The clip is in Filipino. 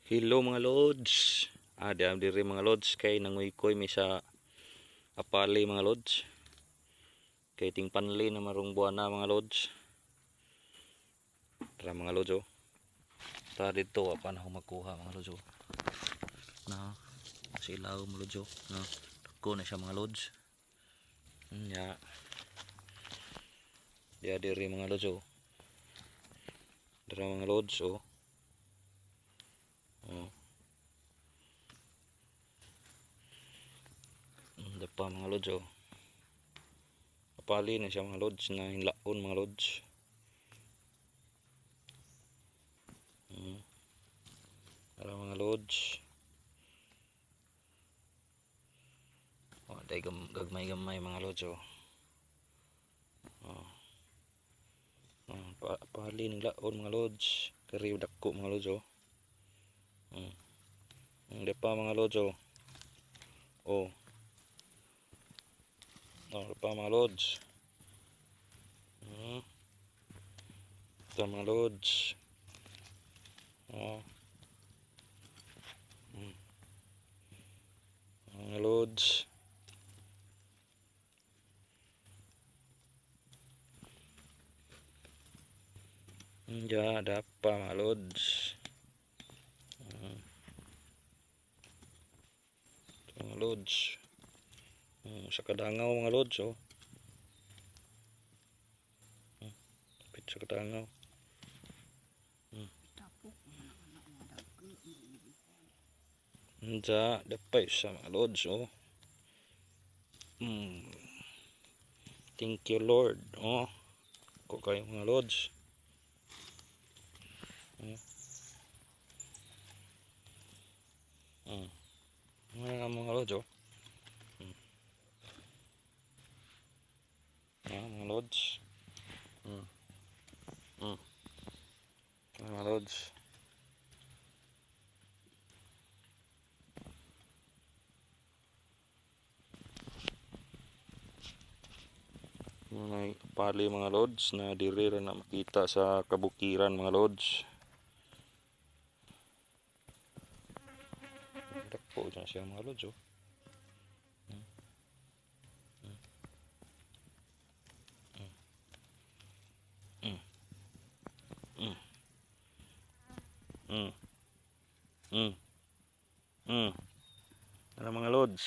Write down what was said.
Hello mga lods. Diam diri mga lods kay nanguy-koy mi sa apali mga lods. Kay ting panli na marong buwan na mga lods. Tara mga lods oh. Tara dito apa na ako magkuha mga lods oh. Na silaw mga lods oh. Na ko na siya mga lods. Ya. Dia diri mga lods oh. Tara mga lods oh. Oh. Dapa mga lods oh. Apali na siya mga lods na hinlaon mga lods. Tara mga lods. Oh, day gagmay-gamay mga lods oh. Pali ng laon mga lods. Kari dako mga lods oh. Dapa mga lods oh. Oh. Dapa mga lods. Ito mga lods. Oh. Mga lods. Dapa mga lods. Mga lods. Sa kadangaw mga lods oh. Pit sa kadangaw. Dapay sa mga lods oh. Thank you Lord oh. Ko kayo mga lods. Mga lods oh. Mga lods. Mga lods. May pali mga lods na diri ra na makita sa kabukiran mga lods. Dako dyan siya mga lods oh. Ano mga lods?